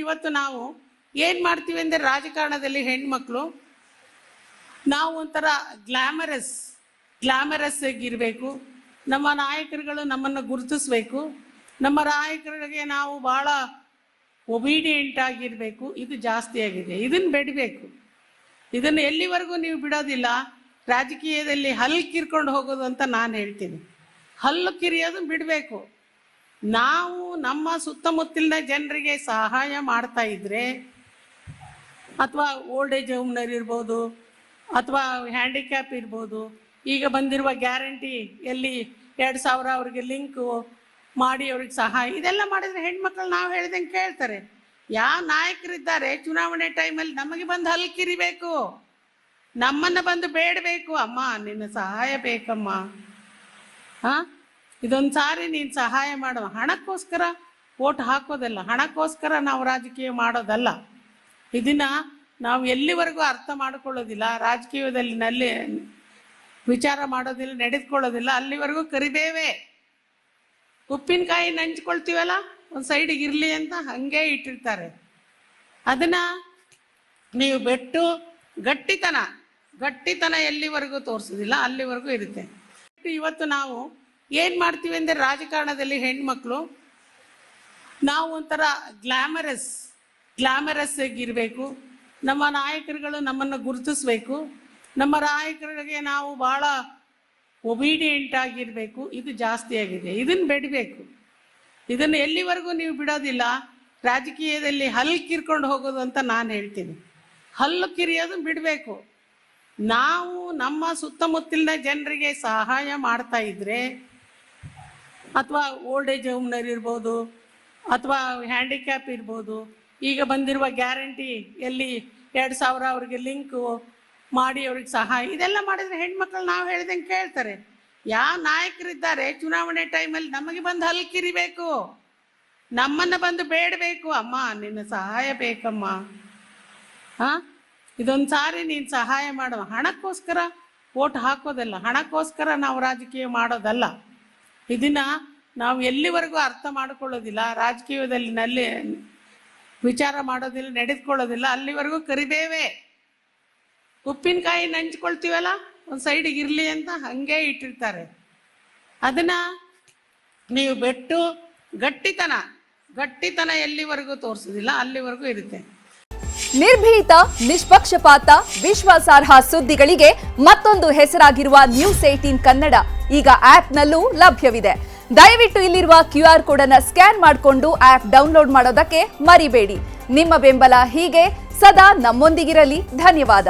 ಇವತ್ತು ನಾವು ಏನು ಮಾಡ್ತೀವಿ ಅಂದರೆ ರಾಜಕಾರಣದಲ್ಲಿ ಹೆಣ್ಮಕ್ಳು ನಾವು ಒಂಥರ ಗ್ಲಾಮರಸ್ ಆಗಿರಬೇಕು, ನಮ್ಮ ನಾಯಕರುಗಳು ನಮ್ಮನ್ನು ಗುರುತಿಸ್ಬೇಕು, ನಮ್ಮ ನಾಯಕರಿಗೆ ನಾವು ಭಾಳ ಒಬೀಡಿಯೆಂಟ್ ಆಗಿರಬೇಕು. ಇದು ಜಾಸ್ತಿ ಆಗಿದೆ. ಇದನ್ನು ಬಿಡಬೇಕು. ಇದನ್ನು ಎಲ್ಲಿವರೆಗೂ ನೀವು ಬಿಡೋದಿಲ್ಲ. ರಾಜಕೀಯದಲ್ಲಿ ಹಲ್ಲು ಕಿರ್ಕೊಂಡು ಹೋಗೋದು ಅಂತ ನಾನು ಹೇಳ್ತೀನಿ. ಹಲ್ಲು ಕಿರಿಯೋದು ಬಿಡಬೇಕು. ನಾವು ನಮ್ಮ ಸುತ್ತಮುತ್ತಲಿನ ಜನರಿಗೆ ಸಹಾಯ ಮಾಡ್ತಾ ಇದ್ರೆ, ಅಥವಾ ಓಲ್ಡ್ ಏಜ್ ಹೋಮ್ನರ್ ಇರ್ಬೋದು, ಅಥವಾ ಹ್ಯಾಂಡಿಕ್ಯಾಪ್ ಇರ್ಬೋದು, ಈಗ ಬಂದಿರುವ ಗ್ಯಾರಂಟಿ ಎಲ್ಲಿ 2000 ಅವ್ರಿಗೆ ಲಿಂಕು ಮಾಡಿ ಅವ್ರಿಗೆ ಸಹಾಯ, ಇದೆಲ್ಲ ಮಾಡಿದರೆ ಹೆಣ್ಮಕ್ಳು ನಾವು ಹೇಳ್ದಂಗೆ ಕೇಳ್ತಾರೆ. ಯಾವ ನಾಯಕರಿದ್ದಾರೆ ಚುನಾವಣೆ ಟೈಮಲ್ಲಿ ನಮಗೆ ಬಂದು ಹಲ್ಲು ಕಿರಿಬೇಕು, ನಮ್ಮನ್ನು ಬಂದು ಬೇಡಬೇಕು, ಅಮ್ಮ ನಿನ್ನ ಸಹಾಯ ಬೇಕಮ್ಮ, ಇದೊಂದು ಸಾರಿ ನೀನು ಸಹಾಯ ಮಾಡುವ. ಹಣಕ್ಕೋಸ್ಕರ ಓಟ್ ಹಾಕೋದಲ್ಲ, ಹಣಕ್ಕೋಸ್ಕರ ನಾವು ರಾಜಕೀಯ ಮಾಡೋದಲ್ಲ. ಇದನ್ನು ನಾವು ಎಲ್ಲಿವರೆಗೂ ಅರ್ಥ ಮಾಡಿಕೊಳ್ಳೋದಿಲ್ಲ, ರಾಜಕೀಯದಲ್ಲಿ ವಿಚಾರ ಮಾಡೋದಿಲ್ಲ, ನಡೆದುಕೊಳ್ಳೋದಿಲ್ಲ, ಅಲ್ಲಿವರೆಗೂ ಕರಿಬೇವೆ. ಉಪ್ಪಿನಕಾಯಿ ನಂಚ್ಕೊಳ್ತೀವಲ್ಲ, ಒಂದು ಸೈಡಿಗೆ ಇರಲಿ ಅಂತ ಹಾಗೆ ಇಟ್ಟಿರ್ತಾರೆ. ಅದನ್ನು ನೀವು ಬಿಟ್ಟು ಗಟ್ಟಿತನ ಎಲ್ಲಿವರೆಗೂ ತೋರಿಸೋದಿಲ್ಲ, ಅಲ್ಲಿವರೆಗೂ ಇರುತ್ತೆ. ಇವತ್ತು ನಾವು ಏನು ಮಾಡ್ತೀವಿ ಅಂದರೆ ರಾಜಕಾರಣದಲ್ಲಿ ಹೆಣ್ಮಕ್ಳು ನಾವು ಒಂಥರ ಗ್ಲಾಮರಸ್ ಆಗಿರಬೇಕು, ನಮ್ಮ ನಾಯಕರುಗಳು ನಮ್ಮನ್ನು ಗುರುತಿಸ್ಬೇಕು, ನಮ್ಮ ನಾಯಕರಿಗೆ ನಾವು ಭಾಳ ಒಬೀಡಿಯೆಂಟ್ ಆಗಿರಬೇಕು. ಇದು ಜಾಸ್ತಿ ಆಗಿದೆ. ಇದನ್ನು ಬಿಡಬೇಕು. ಇದನ್ನು ಎಲ್ಲಿವರೆಗೂ ನೀವು ಬಿಡೋದಿಲ್ಲ. ರಾಜಕೀಯದಲ್ಲಿ ಹಲ್ಲು ಕಿರ್ಕೊಂಡು ಹೋಗೋದು ಅಂತ ನಾನು ಹೇಳ್ತೀನಿ. ಹಲ್ಲು ಕಿರಿಯೋದು ಬಿಡಬೇಕು. ನಾವು ನಮ್ಮ ಸುತ್ತಮುತ್ತಲಿನ ಜನರಿಗೆ ಸಹಾಯ ಮಾಡ್ತಾ ಇದ್ರೆ, ಅಥವಾ ಓಲ್ಡ್ ಏಜ್ ಹೋಮ್ನರ್ ಇರ್ಬೋದು, ಅಥವಾ ಹ್ಯಾಂಡಿಕ್ಯಾಪ್ ಇರ್ಬೋದು, ಈಗ ಬಂದಿರುವ ಗ್ಯಾರಂಟಿ ಎಲ್ಲಿ 2000 ಅವ್ರಿಗೆ ಲಿಂಕು ಮಾಡಿ ಅವ್ರಿಗೆ ಸಹಾಯ, ಇದೆಲ್ಲ ಮಾಡಿದರೆ ಹೆಣ್ಮಕ್ಳು ನಾವು ಹೇಳ್ದಂಗೆ ಕೇಳ್ತಾರೆ. ಯಾವ ನಾಯಕರಿದ್ದಾರೆ ಚುನಾವಣೆ ಟೈಮಲ್ಲಿ ನಮಗೆ ಬಂದು ಹಲ್ಲು ಕಿರಿಬೇಕು, ನಮ್ಮನ್ನು ಬಂದು ಬೇಡಬೇಕು, ಅಮ್ಮ ನಿನ್ನ ಸಹಾಯ ಬೇಕಮ್ಮ, ಇದೊಂದು ಸಾರಿ ನೀನು ಸಹಾಯ ಮಾಡುವ. ಹಣಕ್ಕೋಸ್ಕರ ಓಟ್ ಹಾಕೋದಲ್ಲ, ಹಣಕ್ಕೋಸ್ಕರ ನಾವು ರಾಜಕೀಯ ಮಾಡೋದಲ್ಲ. ಇದನ್ನು ನಾವು ಎಲ್ಲಿವರೆಗೂ ಅರ್ಥ ಮಾಡಿಕೊಳ್ಳೋದಿಲ್ಲ, ರಾಜಕೀಯದಲ್ಲಿ ವಿಚಾರ ಮಾಡೋದಿಲ್ಲ, ನಡೆದುಕೊಳ್ಳೋದಿಲ್ಲ, ಅಲ್ಲಿವರೆಗೂ ಕರಿಬೇವೆ. ಉಪ್ಪಿನಕಾಯಿ ನಂಚ್ಕೊಳ್ತೀವಲ್ಲ, ಒಂದು ಸೈಡಿಗೆ ಇರಲಿ ಅಂತ ಹಾಗೆ ಇಟ್ಟಿರ್ತಾರೆ. ಅದನ್ನು ನೀವು ಬಿಟ್ಟು ಗಟ್ಟಿತನ ಎಲ್ಲಿವರೆಗೂ ತೋರಿಸೋದಿಲ್ಲ, ಅಲ್ಲಿವರೆಗೂ ಇರುತ್ತೆ. ನಿರ್ಭೀತ, ನಿಷ್ಪಕ್ಷಪಾತ, ವಿಶ್ವಾಸಾರ್ಹ ಸುದ್ದಿಗಳಿಗೆ ಮತ್ತೊಂದು ಹೆಸರಾಗಿರುವ News18 ಕನ್ನಡ ಈಗ ಆಪ್ನಲ್ಲೂ ಲಭ್ಯವಿದೆ. ದಯವಿಟ್ಟು ಇಲ್ಲಿರುವ QR ಕೋಡ್ ಅನ್ನು ಸ್ಕ್ಯಾನ್ ಮಾಡಿಕೊಂಡು ಆಪ್ ಡೌನ್ಲೋಡ್ ಮಾಡೋದಕ್ಕೆ ಮರಿಬೇಡಿ. ನಿಮ್ಮ ಬೆಂಬಲ ಹೀಗೆ ಸದಾ ನಮ್ಮೊಂದಿಗಿರಲಿ. ಧನ್ಯವಾದ.